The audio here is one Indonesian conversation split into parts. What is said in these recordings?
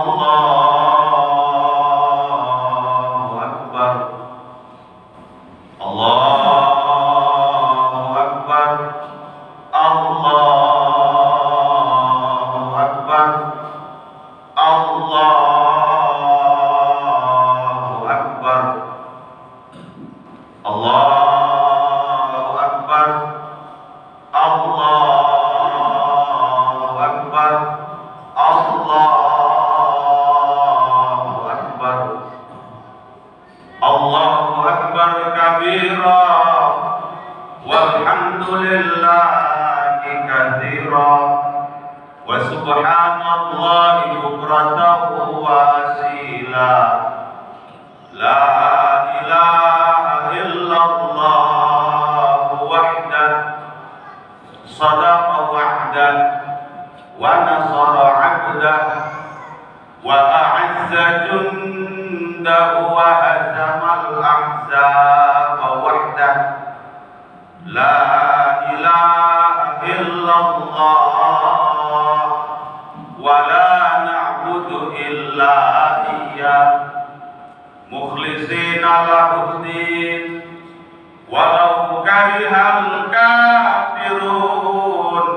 Allahu Akbar. Allahu Akbar. Allahu Akbar. Allahu Akbar. Allahu Akbar. Allahu Akbar. Allahu Akbar. Allahu Akbar kabira walhamdulillahi katsira wa subhanallahi bukratan wa asila. La ilaha illallah wahdah sadaqa wa'dah wa nasara 'abdah wa a'azza jundahu wa hazamal ahzaba wahdah. La ilaha illallah wa la na'budu illa iyyah mukhlisina lahuddin walau karihal kafirun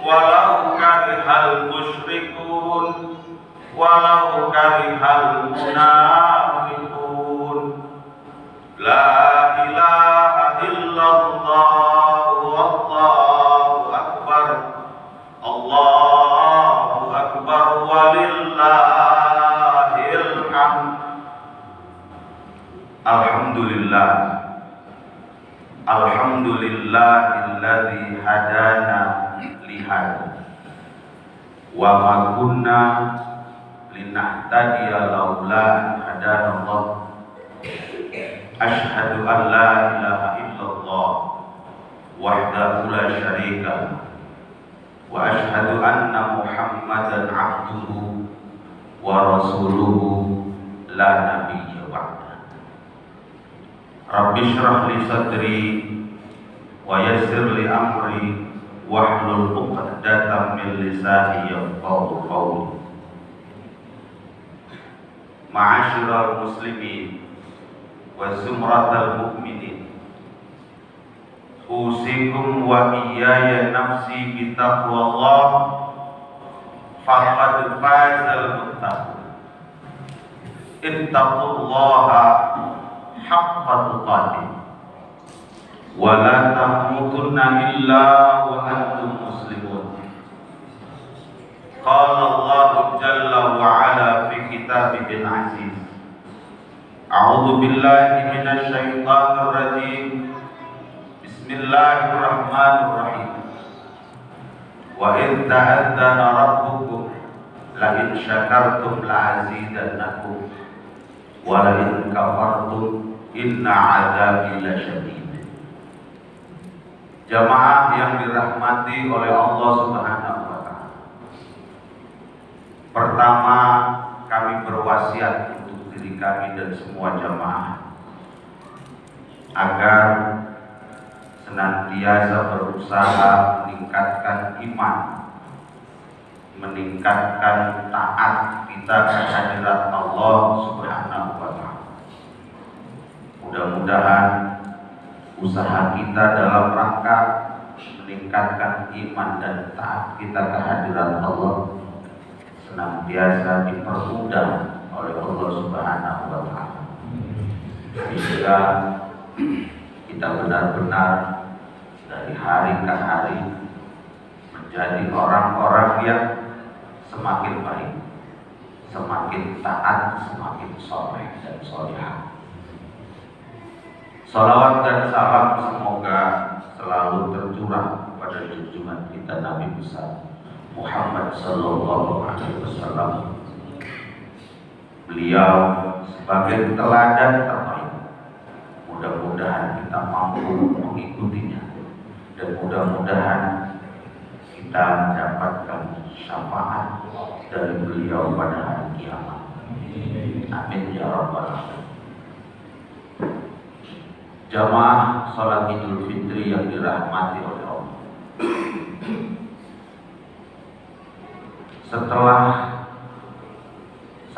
walau karihal musyrikun walau karihal munafiqun. La ilaha illallah wallahu akbar. Allahu akbar walillahil hamd. Alhamdulillah. Alhamdulillahilladzi hadana lihada wa ma kunna linahtadiya laula an hadana Allah. Asyhadu an la ilaha illallah wahdahu la syarika lahu wa asyhadu anna Muhammadan abduhu wa rasuluhu la nabiyya ba'da. Rabbi shrah li sadri wa yassir li amri wahlul 'uqdatam min lisani yafqahu qawli. Ma'asyiral muslimin wa zumratal mu'minin, usikum wa iyaya nafsi bitaqwallah faqad fazal muttaqun. Ittaqullaha haqqa tuqatih wa la tamutunna illa wa antum muslimun. Qala Allah jalla wa ala fi kitabihil aziz. A'udzu billahi minasy syaithanir rajim. Bismillahirrahmanirrahim. Wa in ta'adzana rabbukum la in syakartum la azidannakum wa la in kafartum inna 'adzabi lasyadid. Jamaah yang dirahmati oleh Allah Subhanahu wa taala. Pertama, kami berwasiat untuk diri kami dan semua jamaah agar senantiasa berusaha meningkatkan iman, meningkatkan taat kita kehadirat Allah Subhanahu wa taala. Mudah-mudahan usaha kita dalam rangka meningkatkan iman dan taat kita kehadirat Allah senantiasa dipermudah oleh Allah Subhanahu wa taala, sehingga kita benar-benar dari hari ke hari menjadi orang-orang yang semakin baik, semakin taat, semakin soleh dan solehah. Salawat dan salam semoga selalu tercurah kepada junjungan kita Nabi besar Muhammad sallallahu alaihi wasallam. Beliau sebagai teladan terbaik. Mudah-mudahan kita mampu mengikutinya dan mudah-mudahan kita mendapatkan syafaat dari beliau pada hari kiamat. Amin ya rabbal alamin. Jamaah salat Idul Fitri yang dirahmati oleh Allah. Setelah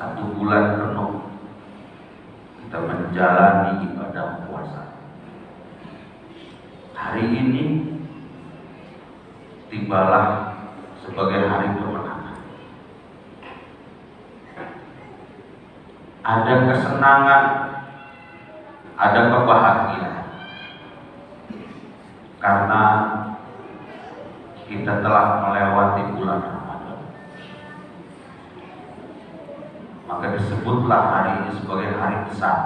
1 bulan penuh kita menjalani ibadah puasa. Hari ini tibalah sebagai hari kemenangan. Ada kesenangan, ada kebahagiaan, karena kita telah melewati bulan Ramadan. Maka disebutlah hari ini sebagai hari besar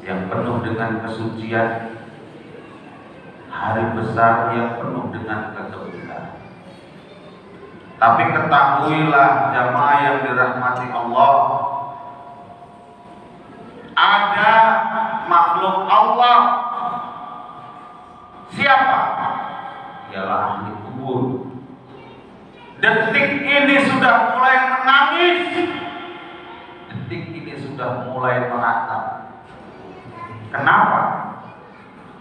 yang penuh dengan kesucian, hari besar yang penuh dengan kegembiraan. Tapi ketahuilah jamaah yang dirahmati Allah, ada makhluk Allah. Siapa? Ialah ahli kubur. Detik ini sudah mulai menangis, detik ini sudah mulai meratap. Kenapa?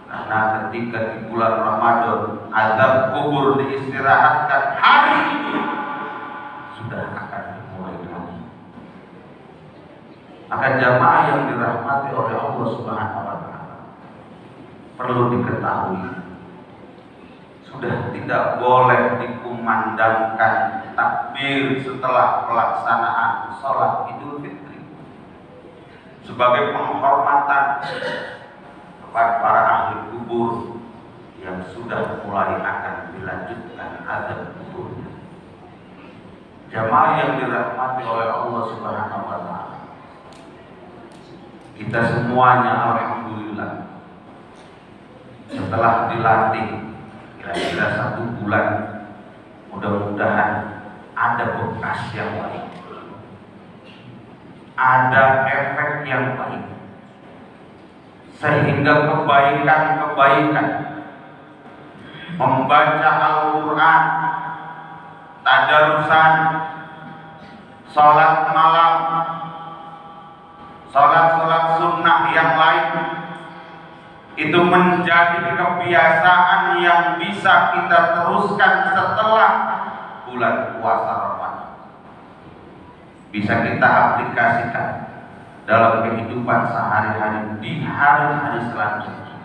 Karena ketika di bulan Ramadan azab kubur diistirahatkan, hari ini sudah akan dimulai lagi. Maka jamaah yang dirahmati oleh Allah Subhanahu wa Ta'ala, perlu diketahui, sudah tidak boleh dikumandangkan takbir setelah pelaksanaan sholat Idul Fitri sebagai penghormatan kepada para ahli kubur yang sudah mulai akan dilanjutkan azab kuburnya. Jamaah yang dirahmati oleh Allah Subhanahu wa Ta'ala, kita semuanya alhamdulillah setelah dilatih kira-kira 1 bulan, mudah-mudahan ada bekas yang baik, ada efek yang baik, sehingga kebaikan-kebaikan membaca Al-Quran, tadarusan, sholat malam, sholat sunnah yang lain, itu menjadi kebiasaan yang bisa kita teruskan setelah bulan puasa Ramadan. Bisa kita aplikasikan dalam kehidupan sehari-hari di hari-hari selanjutnya.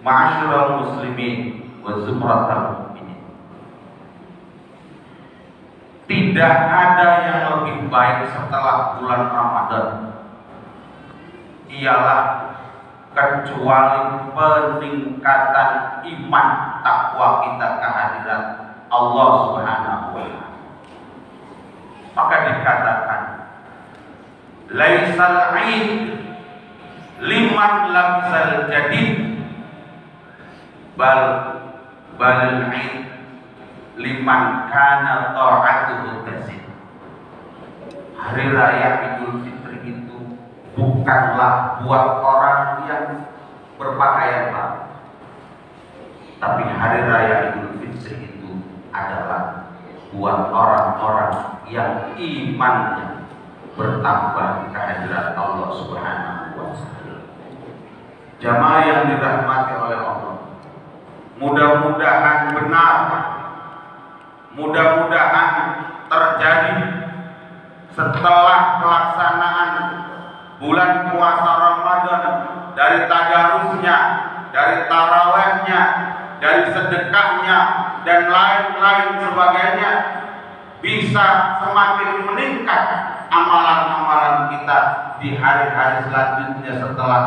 Ma'asyiral muslimin wa zumratal mu'minin, tidak ada yang lebih baik setelah bulan Ramadan ialah kecuali peningkatan iman takwa kita kehadiran Allah Subhanahu wa Ta'ala. Maka dikatakan, laisal aid liman labsal jadid balil aid liman kana ta'atuhu tazid. Hari raya Idul Fitri itu bukanlah buat orang yang berpakaian baru, tapi hari raya Idul Fitri itu adalah buat orang-orang yang imannya bertambah kehadiran Allah Subhanahu wa Ta'ala. Jamaah yang dirahmati oleh Allah, mudah-mudahan benar, mudah-mudahan terjadi setelah pelaksanaan bulan puasa Ramadan, dari tadarusnya, dari tarawehnya, dari sedekahnya, dan lain-lain sebagainya, bisa semakin meningkat amalan-amalan kita di hari-hari selanjutnya setelah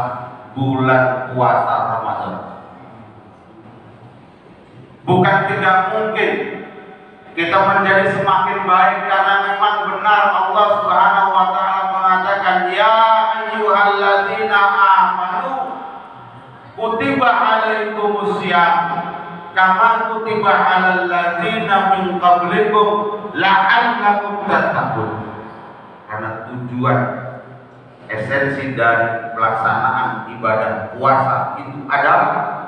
bulan puasa Ramadan. Bukan tidak mungkin kita menjadi semakin baik, karena memang benar Allah Subhanahu wa Ta'ala mengatakan, ya ayyuhalladzina amanu kutiba alaikumusiyam kama kutiba alal ladzina min qablikum la'allakum tattaqun. Karena tujuan esensi dari pelaksanaan ibadah puasa itu adalah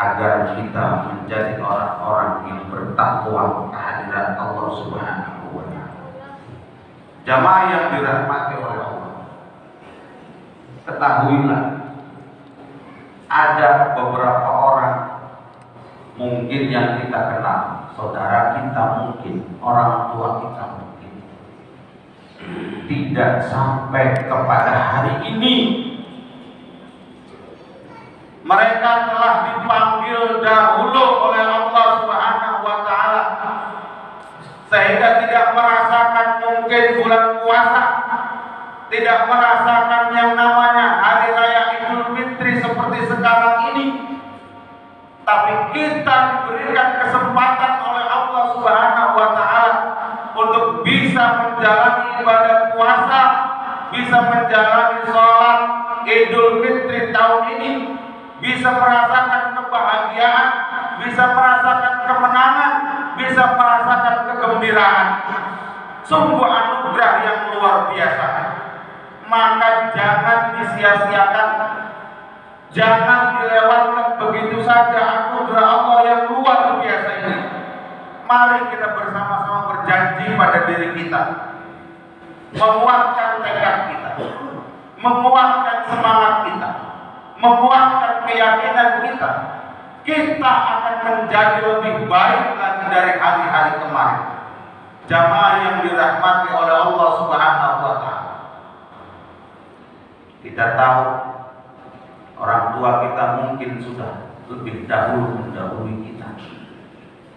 agar kita menjadi orang-orang yang bertakwa kehadiran Allah Subhanahu wa Ta'ala. Jamaah yang dirahmati oleh Allah, ketahuilah ada beberapa orang mungkin yang kita kenal, saudara kita mungkin, orang tua kita mungkin, tidak sampai kepada hari ini. Mereka telah dipanggil dahulu oleh Allah Subhanahu wa taala sehingga tidak merasakan mungkin bulan puasa, tidak merasakan yang namanya hari raya Idul Fitri seperti sekarang ini. Tapi kita diberikan kesempatan oleh Allah Subhanahu wa taala untuk bisa menjalani ibadah puasa, bisa menjalani sholat Idul Fitri tahun ini, bisa merasakan kebahagiaan, bisa merasakan kemenangan, bisa merasakan kegembiraan. Sungguh anugerah yang luar biasa. Maka jangan disia-siakan, jangan dilewatkan begitu saja anugerah Allah yang luar biasa ini. Mari kita bersama-sama berjanji pada diri kita, menguatkan tekad kita, menguatkan semangat kita, menguatkan keyakinan kita. Kita akan menjadi lebih baik lagi dari hari-hari kemarin. Jamaah yang dirahmati oleh Allah Subhanahu wa taala. Kita tahu orang tua kita mungkin sudah lebih dahulu mendahului kita,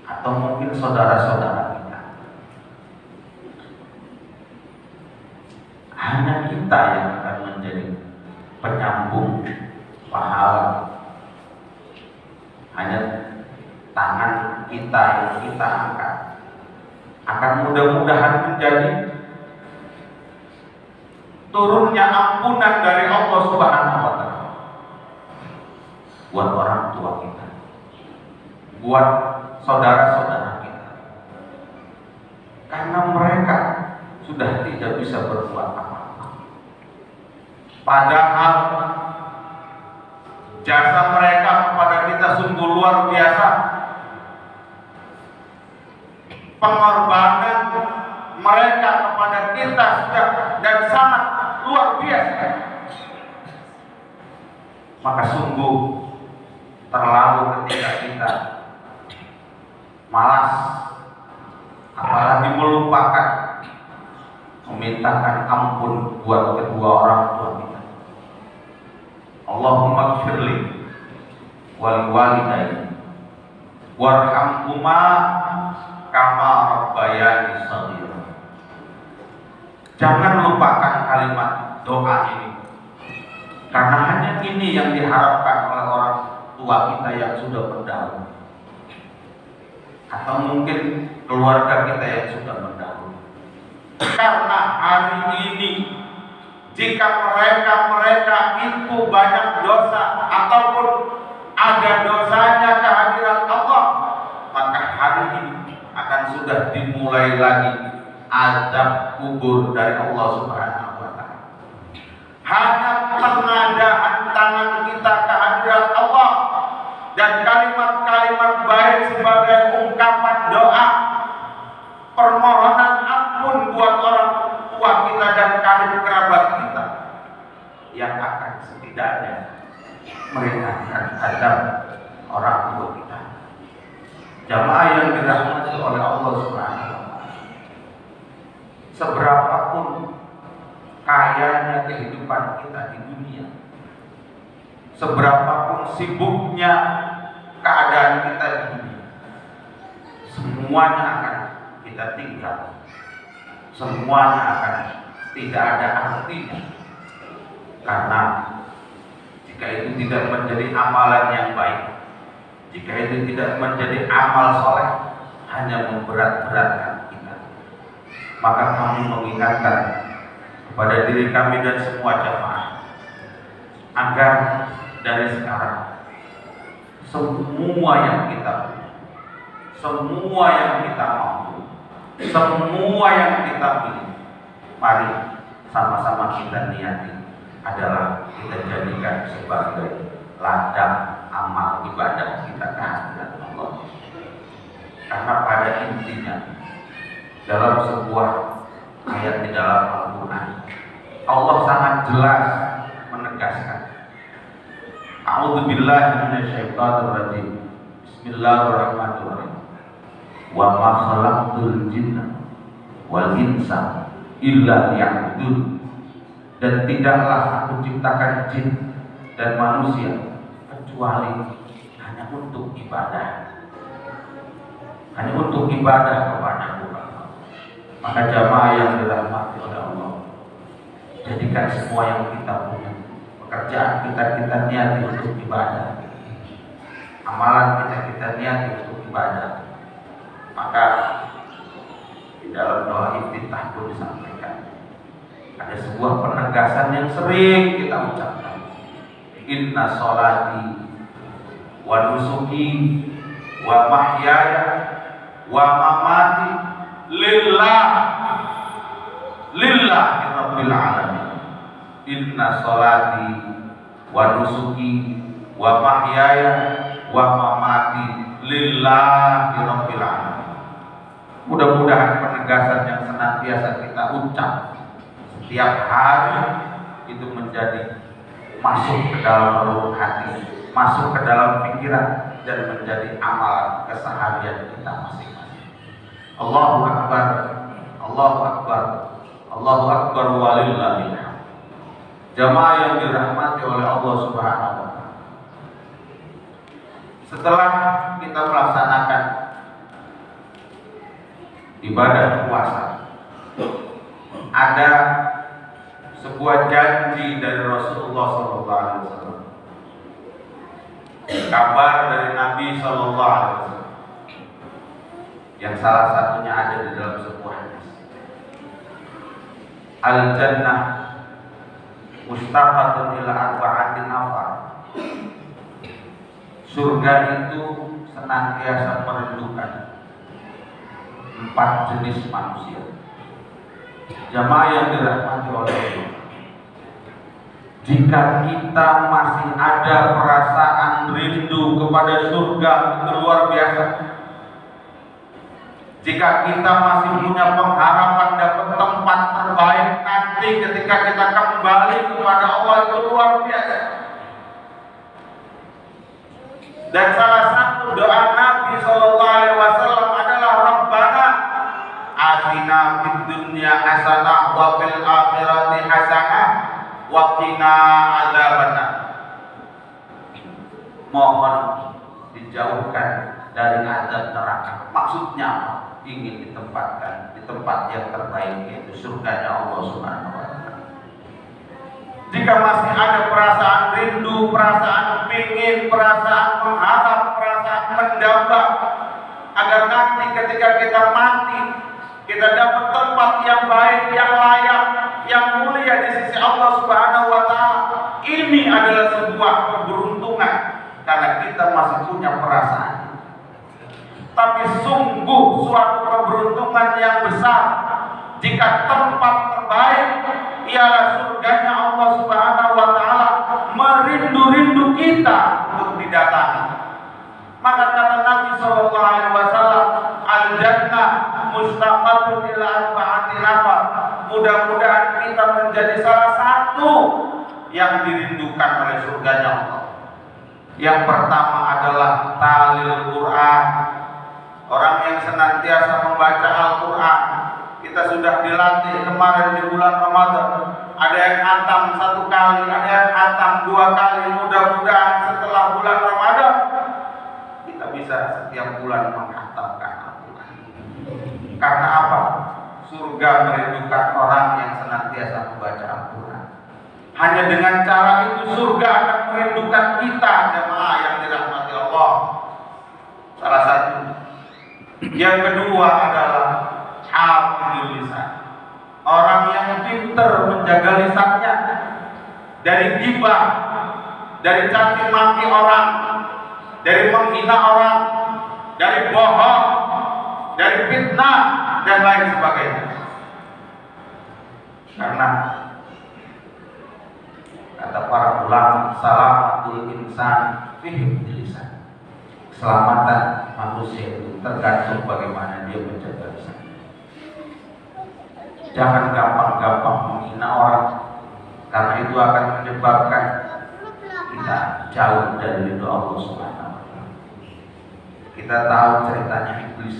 atau mungkin saudara-saudara kita. Hanya kita yang akan menjadi penyambung pahala. Hanya tangan kita yang kita angkat akan mudah-mudahan menjadi turunnya ampunan dari Allah Subhanahu wa taala buat orang tua kita, buat saudara-saudara kita, karena mereka sudah tidak bisa berbuat apa-apa. Padahal jasa mereka kepada kita sungguh luar biasa. Pengorbanan mereka kepada kita sudah dan sangat luar biasa. Maka sungguh terlalu ketika kita malas, apalagi melupakan memintakan ampun buat kedua orang tua kita. Allahumma gfirli wal walidayya warhamhuma kama rabbayani shaghira. Jangan lupakan kalimat doa ini, karena hanya ini yang diharapkan oleh orang tua kita yang sudah berdahulu, atau mungkin keluarga kita yang sudah berdahulu. Karena hari ini jika mereka itu banyak dosa ataupun ada dosanya kehadiran Allah, maka hari ini akan sudah dimulai lagi azab kubur dari Allah Subhanahu wa taala. Hanya pengadaan tangan kita kehadiran Allah dan kalimat-kalimat baik sebagai ungkapan doa, permohonan ampun buat orang tua kita dan karib kerabat kita, yang akan setidaknya meringankan azab orang tua kita. Jamaah yang dirahmati oleh Allah Subhanahu wa taala, seberapapun kayanya kehidupan kita di dunia, seberapapun sibuknya keadaan kita di dunia, semuanya akan kita tinggal, semuanya akan tidak ada artinya. Karena jika itu tidak menjadi amalan yang baik, jika itu tidak menjadi amal soleh, hanya memberat-beratkan kita, maka kami mengingatkan kepada diri kami dan semua jamaah agar dari sekarang semua yang kita punya, semua yang kita mampu, semua yang kita pilih, mari sama-sama kita niati adalah kita jadikan sebagai ladang amal ibadah kita kehadiran Allah. Karena pada intinya dalam sebuah ayat di dalam Al-Quran, Allah sangat jelas menegaskan, A'udzubillahi minasyaitonirrajim, Bismillahirrahmanirrahim, wa ma khalaqtul jinna wal insa illa liya'budun, dan tidaklah aku ciptakan jin dan manusia kecuali hanya untuk ibadah, hanya untuk ibadah kepada Allah. Maka jamaah yang dirahmati oleh Allah, jadikan semua yang kita punya, pekerjaan kita niati untuk ibadah, amalan kita niati untuk ibadah. Maka di dalam doa iftitah pun disampaikan ada sebuah penegasan yang sering kita ucapkan, inna sholati wa nusuki wa mahyaya wa mamati lillahi rabbil alamin. Inna sholati wa nusuki wa mahyaya wa mamati lillahi rabbil alamin. Mudah-mudahan penegasan yang senantiasa kita ucap setiap hari itu menjadi masuk ke dalam relung hati, masuk ke dalam pikiran, dan menjadi amalan keseharian kita masing-masing. Allahu Akbar, Allahu Akbar, Allahu Akbar walillahil hamd. Jamaah yang dirahmati oleh Allah Subhanahu wa Ta'ala, setelah kita melaksanakan ibadah puasa, ada sebuah janji dari Rasulullah SAW, kabar dari Nabi SAW, yang salah satunya ada di dalam sebuah hadis. Al-jannah mustaqatun ila arba'atin nafar. Surga itu senantiasa merindukan 4 jenis manusia. Jamaah yang dirahmati oleh Allah, jika kita masih ada perasaan rindu kepada surga, itu luar biasa. Jika kita masih punya pengharapan dapat tempat terbaik nanti ketika kita kembali kepada Allah, itu luar biasa. Dan salah satu doa Nabi SAW adalah Rabbana atina fid dunya hasanah wa fil akhirati hasanah wa qina adzabannar. Mohon dijauhkan dari azab neraka. Maksudnya ingin ditempatkan di tempat yang terbaik, yaitu surganya Allah Subhanahu wa Ta'ala. Jika masih ada perasaan rindu, perasaan ingin, perasaan mengharap, perasaan mendamba agar nanti ketika kita mati kita dapat tempat yang baik, yang layak, yang mulia di sisi Allah Subhanahu wa Ta'ala, ini adalah sebuah keberuntungan karena kita masih punya perasaan. Tapi sungguh suatu keberuntungan yang besar jika tempat terbaik ialah surganya Allah Subhanahu wa Ta'ala merindu-rindu kita untuk didatangi. Maka kata Nabi SAW, al-jannah mustaqatun ila arba'ati nafar. Mudah-mudahan kita menjadi salah satu yang dirindukan oleh surganya Allah. Yang pertama adalah talil Quran, orang yang senantiasa membaca Al-Quran. Kita sudah dilatih kemarin di bulan Ramadan, ada yang khatam 1 kali, ada yang khatam 2 kali. Mudah-mudahan setelah bulan Ramadan kita bisa setiap bulan menghatamkan Al-Quran. Karena apa? Surga merindukan orang yang senantiasa membaca Al-Quran. Hanya dengan cara itu surga akan merindukan kita, jemaah yang dirahmati Allah. Salah satu. Yang kedua adalah hafizul lisan, orang yang pintar menjaga lisannya dari ghibah, dari caci maki orang, dari menghina orang, dari bohong, dari fitnah dan lain sebagainya. Karena kata para ulama, salamatul insan fi lisan. Keselamatan manusia itu tergantung bagaimana dia menjaga lisan. Jangan gampang-gampang menghina orang, karena itu akan menyebabkan kita jauh dari ridho Allah Subhanahu wa Ta'ala. Kita tahu ceritanya iblis.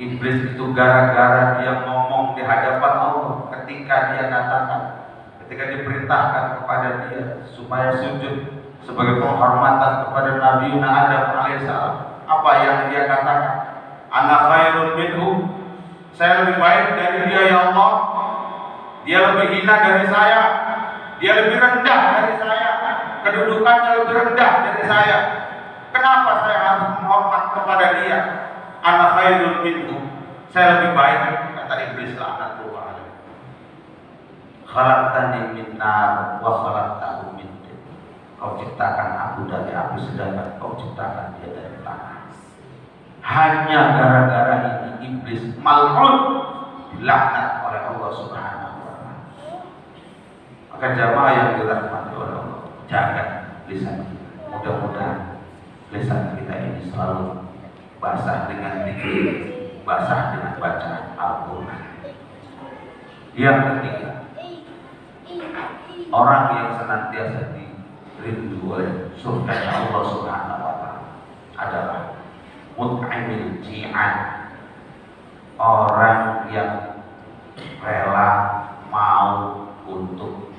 Iblis itu gara-gara dia ngomong di hadapan Allah, ketika dia katakan, ketika diperintahkan kepada dia supaya sujud sebagai penghormatan kepada Nabi Adam alaihissalam, apa yang dia katakan? Ana khairun minhu, saya lebih baik dari dia ya Allah. Dia lebih hina dari saya, dia lebih rendah dari saya, kedudukannya lebih rendah dari saya. Kenapa saya harus menghormat kepada dia? Ana khairun minhu, saya lebih baik, kata iblis laknatullah alaihi. Khalaqtani min nar wa khalaqtahu min tin. Kau ciptakan aku dari api, sedangkan kau ciptakan dia dari tanah. Hanya gara-gara ini iblis mal'un, dilaknat oleh Allah Subhanahu wa taala. Maka jamaah yang dirahmati oleh Allah, jaga lisan kita. Mudah-mudahan lisan kita ini selalu basah dengan zikir, basah dengan bacaan Al-Quran. Yang ketiga, orang yang senantiasa dirindu oleh surga Allah Subhanahu wa taala adalah mut'imil ji'an, orang yang rela mau untuk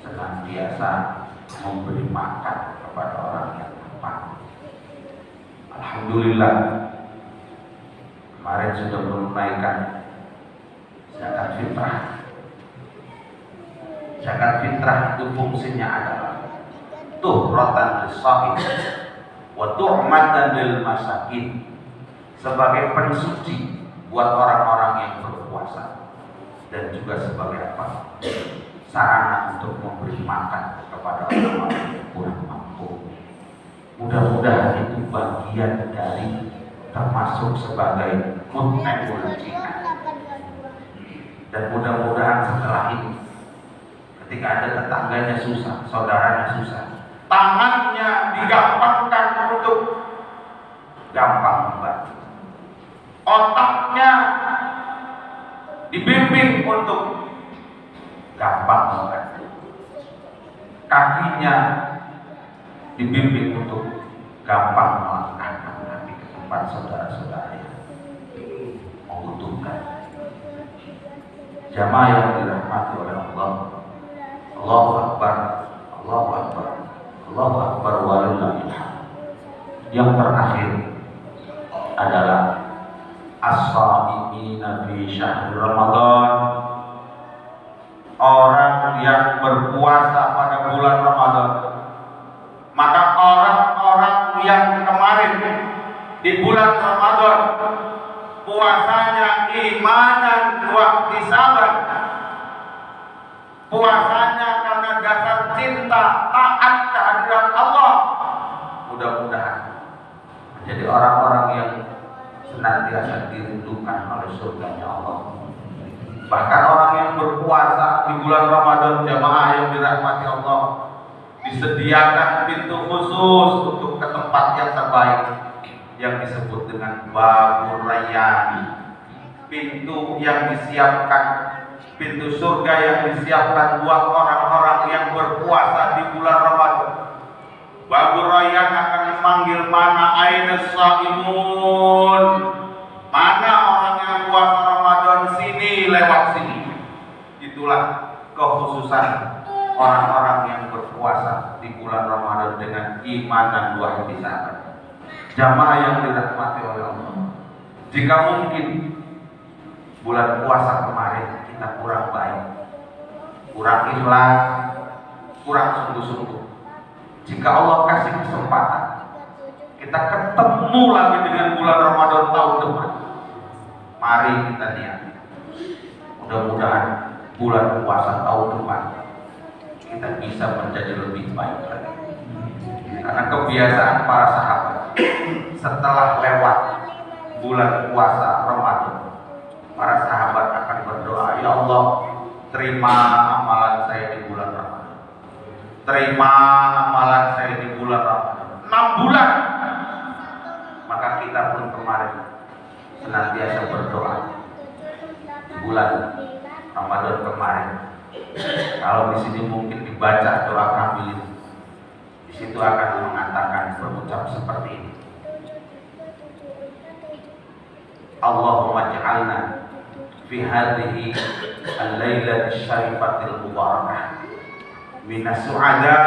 senantiasa memberi makan kepada orang yang lapar. Alhamdulillah, kemarin sudah menunaikan zakat fitrah. Zakat fitrah itu fungsinya adalah tuhratan lis-shahid wa tu'matan lil masakin, sebagai pensuci buat orang-orang yang berpuasa, dan juga sebagai apa? Sarana untuk memberi makan kepada orang-orang yang kurang mampu. Mudah-mudahan itu bagian dari termasuk sebagai mut'imul ji'an. Dan mudah-mudahan setelah ini, ketika ada tetangganya susah, saudaranya susah, tangannya digampangkan untuk gampang membantu, otaknya dibimbing untuk gampang membantu, kakinya dibimbing untuk gampang melangkahkan kaki ke tempat saudara-saudara yang membutuhkan. Jamaah yang dirahmati oleh Allah, Allahu Akbar, Allahu Akbar, Allahu Akbar walillahil hamd. Yang terakhir adalah as-shaimina fi syahr Ramadan, orang yang berpuasa pada bulan Ramadan. Maka orang-orang yang kemarin di bulan Ramadan puasanya imanan wa ihtisaban, puasanya karena dasar cinta taat kehadiran Allah, mudah-mudahan menjadi orang-orang yang senantiasa dirindukan oleh surganya Allah. Bahkan orang yang berpuasa di bulan Ramadan, jamaah yang dirahmati Allah, disediakan pintu khusus untuk ke tempat yang terbaik yang disebut dengan Babur Rayyan, pintu yang disiapkan, pintu surga yang disiapkan buat orang-orang yang berpuasa di bulan Ramadan. Babur Rayyan akan memanggil, mana aina shaimun, mana orang yang puasa Ramadan, sini, lewat sini. Itulah kekhususan orang-orang yang berpuasa di bulan Ramadan dengan iman dan dua ihtisaban. Jamaah yang dirahmati oleh Allah, jika mungkin bulan puasa kemarin kita kurang baik, kurang ikhlas, kurang sungguh-sungguh, jika Allah kasih kesempatan kita ketemu lagi dengan bulan Ramadan tahun depan, mari kita niat, mudah-mudahan bulan puasa tahun depan kita bisa menjadi lebih baik lagi. Karena kebiasaan para sahabat, setelah lewat bulan puasa Ramadan, para sahabat akan berdoa, ya Allah, terima amalan saya di bulan Ramadan, terima amalan saya di bulan Ramadan. 6 bulan. Maka kita pun kemarin senantiasa berdoa di bulan Ramadan kemarin. Kalau di sini mungkin dibaca doa kami, di situ akan mengatakan, berucap seperti ini: Allahumma ij'alna fi hadhihi al-lailati syarifatil mubarakah minas su'ada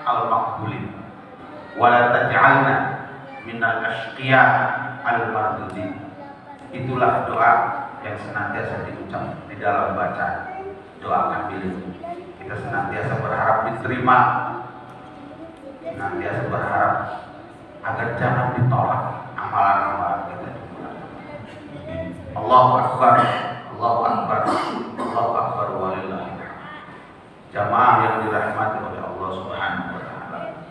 al-maqbulin wa la taj'alna minal ashqiya al-mardudin. Itulah doa yang senantiasa diucap di dalam bacaan doa kafir. Kita senantiasa berharap diterima, senantiasa berharap agar jangan ditolak amalan-amalan kita. Allahu Akbar, Allahu Akbar, Allahu Akbar walillahil hamd. Jamaah yang dirahmati oleh Allah Subhanahu wa taala.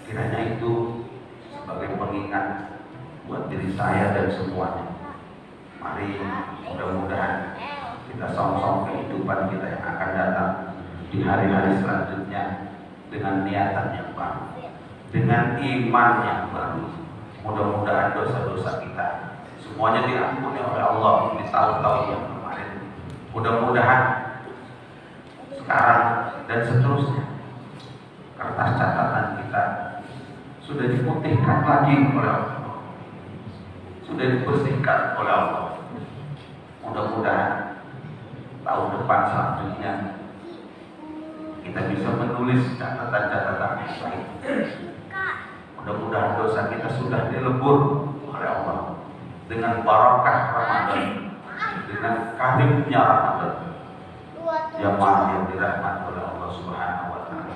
Kiranya itu sebagai pengingat buat diri saya dan semuanya. Mari mudah-mudahan kita song-song kehidupan kita yang akan datang di hari-hari selanjutnya dengan niatan yang baru, dengan iman yang baru. Mudah-mudahan dosa-dosa kita semuanya diampuni oleh Allah di tahun-tahun yang kemarin. Mudah-mudahan sekarang dan seterusnya kertas catatan kita sudah diputihkan lagi oleh Allah, sudah dibersihkan oleh Allah. Mudah-mudahan tahun depan selanjutnya kita bisa menulis catatan-catatan yang baik. Mudah-mudahan dosa kita sudah dilebur oleh Allah dengan barakah Ramadan, dengan karimnya Ramadan. Jamaah yang dirahmati oleh Allah Subhanahu wa taala.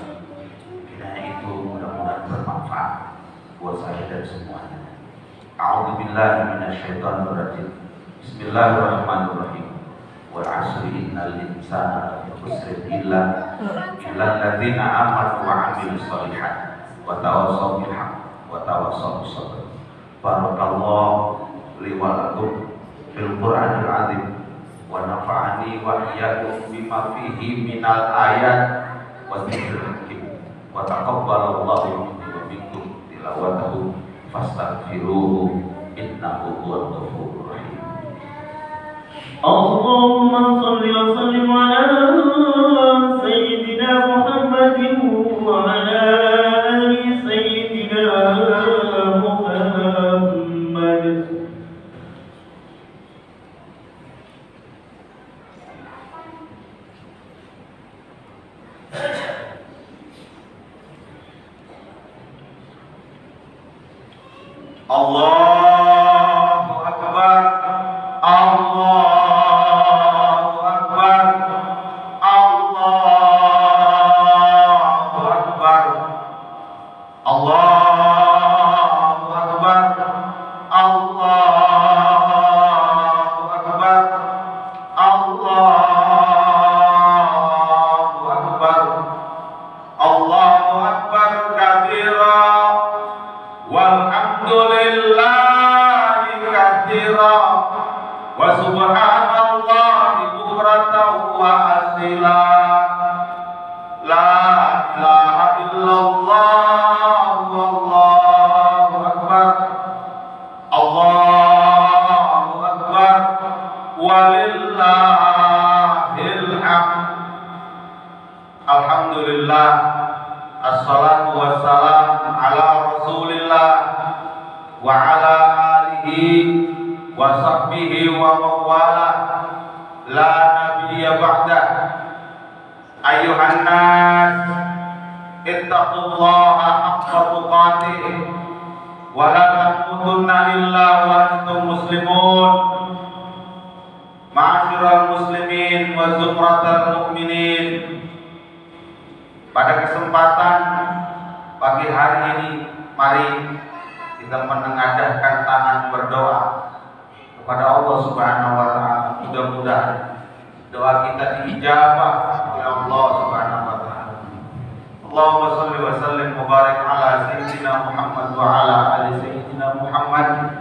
Kiranya itu mudah-mudahan bermanfaat buat saya dan semuanya. A'udzubillahi minasyaitonir rajim. Bismillahirrahmanirrahim. Wal 'asri innal insana lafi khusrin illa alladziina aamanu wa 'amilus shalihaati wa tawassaw bil haqqi wa tawassaw bis sabr. Barakallahu li wa lakum fil Qur'anil 'azim wa nafa'ani wa iyyakum bima fihi minal ayat wa dzikril hakim wa taqabbalallahu minni wa minkum tilawatahu fastaghfiruhu innahu huwal ghafurur rahim. Allahumma shalli wa sallim ala sayyidina Muhammadin wa ala ali sayyidina Muhammad. Allahu Akbar, Allahu Akbar, Allahu Akbar, Allahu Akbar, Allahu Akbar, Allahu Akbar, Allahu Akbar kabira walhamdulillahi katsira wa subhanallahi bukratan wa asila. La ilaha illallah wallahu akbar, Allahu akbar walillahil hamd. Alhamdulillah, assalatu wassalam ala rasulillah wa ala alihi wa sahbihi wa mawala la nabiyya ba'da. Ayuhan nas ittaqullaha haqqa tuqatih wa la tamutunna illa wa antum muslimun. Ma'asyiral muslimin wa zumratal mu'minin, pada kesempatan pagi hari ini mari kita menengadahkan tangan berdoa kepada Allah Subhanahu wa taala. Mudah-mudahan doa kita diijabah oleh Allah Subhanahu wa taala. Allahumma shalli wa sallim wa barik ala sayyidina Muhammad wa ala ali sayyidina Muhammad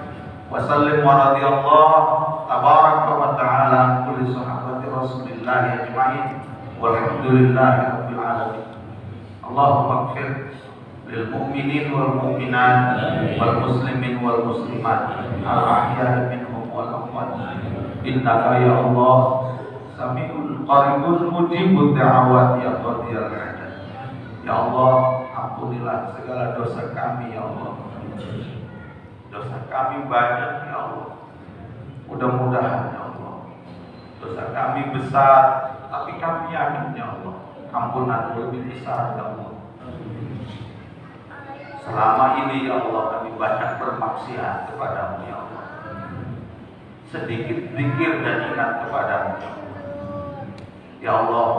wa sallim wa radhiyallahu tabaraka wa ta'ala kulli sahabati Rasulillah ajma'in walhamdulillahi rabbil alamin. Allahumma ighfir lil mu'minin wal mu'minat wal muslimin wal muslimat al ahya'i minhum wal amwat. Innaka ya Allah sami'un qaribun mujibud da'awat ya qadiyal hajat. Ya Allah, ampunilah segala dosa kami ya Allah. Dosa kami banyak ya Allah. Mudah-mudahan ya Allah, dosa kami besar, tapi kami yakin ya Allah, ampunan lebih besar ya Allah. Selama ini ya Allah kami banyak bermaksiat kepadamu ya Allah, sedikit zikir dan ingat kepadamu ya Allah. Ya Allah,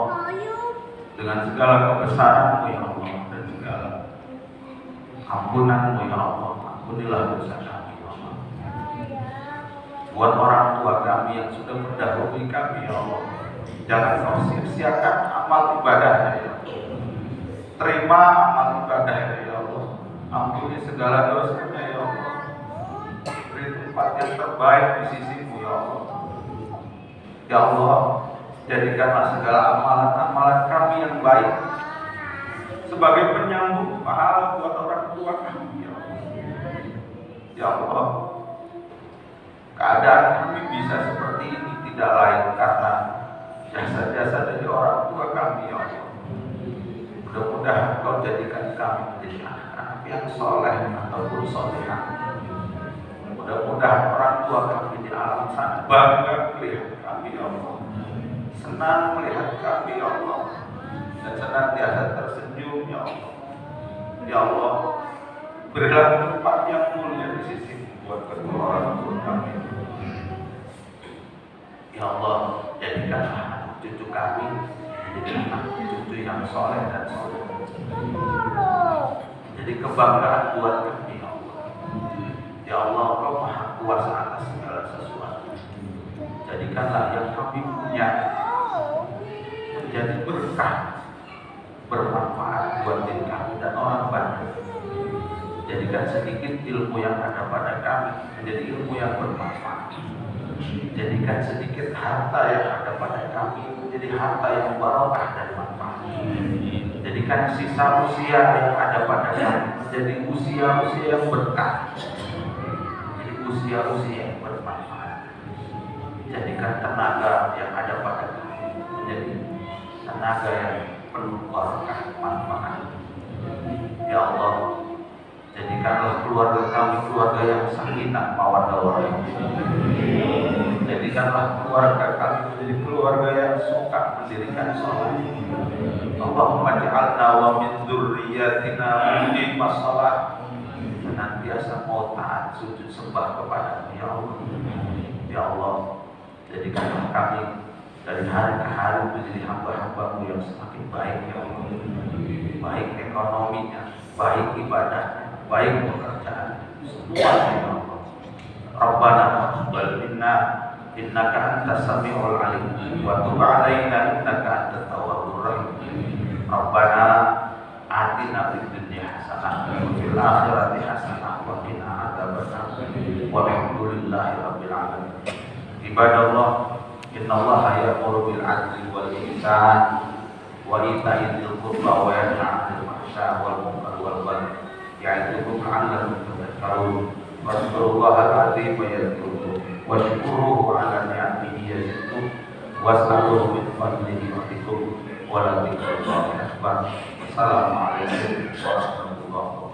dengan segala kebesaranmu ya Allah dan segala ampunanmu ya Allah, ampunilah dosa kami ya Allah. Buat orang tua kami yang sudah mendahului kami ya Allah, jangan kau sia-siakan amal ibadahnya ya Allah. Terima amal ibadahnya ya Allah, ampuni segala dosanya ya Allah, beri tempat yang terbaik di sisimu ya Allah. Ya Allah, jadikanlah segala amalan-amalan kami yang baik sebagai penyambung pahala buat orang tua kami ya Allah. Ya Allah, keadaan kami bisa seperti ini tidak lain karena jasa-jasa dari orang tua kami ya Allah. Mudah-mudahan Kau jadikan kami menjadi anak-anak yang soleh ataupun solehah. Mudah-mudahan orang tua kami di alam sana bangga melihat kami ya Allah, senang melihat kami ya Allah, dan senantiasa tersenyum ya Allah. Ya Allah, berilah tempat yang mulia di sisi buat kedua orang tua kami. Ya Allah, jadikanlah anak cucu kami jadi anak cucu yang soleh dan soleh, jadi kebanggaan buat kami ya Allah. Ya Allah, Kau Maha Kuasa atas segala sesuatu. Jadikanlah yang kami punya menjadi berkah, bermanfaat buat diri kami dan orang banyak. Jadikan sedikit ilmu yang ada pada kami menjadi ilmu yang bermanfaat. Jadikan sedikit harta yang ada pada kami menjadi harta yang barokah dan manfaat. Jadikan sisa usia yang ada pada kami menjadi usia-usia yang berkah, menjadi usia-usia yang bermanfaat. Jadikan tenaga yang ada pada kami menjadi tenaga yang penuh barokah manfaat. Ya Allah, jadikanlah keluarga kami keluarga yang sakinah mawaddah warahmah. Jadikanlah keluarga kami menjadi keluarga yang suka mendirikan sholat. Allahumma ja'alna wa min dzurriyyatina muqimas shalah, senantiasa mau taat sujud sembah kepada-Mu ya Allah. Ya Allah, jadikanlah kami dari hari ke hari menjadi hamba-hamba-Mu yang semakin baik ya Allah. Baik ekonominya, baik ibadahnya, baik pekerjaan, semuanya ya Allah. Rabbana taqabbal minna innaka antas samiul alim wa tub 'alaina innaka antat tawwabur rahim. Rabbana atina fid dunya hasanah wa fil akhirati hasanah wa qina adzabannar. Walhamdulillahi rabbil alamin. Ibadallah, innallaha ya'muru bil 'adli wal ihsan wa ita'i dzil qurba wa yanha 'anil fahsya'i wal munkari wal baghi ya'idukum la'allakum tadhakkarun. Wasbirullaha al-'azim yadhkurukum washkuruhu 'ala ni'amihi yazidkum was'aluhu min fadlihi yu'tikum wa la dzikrullahi akbar. Assalamualaikum warahmatullahi wabarakatuh.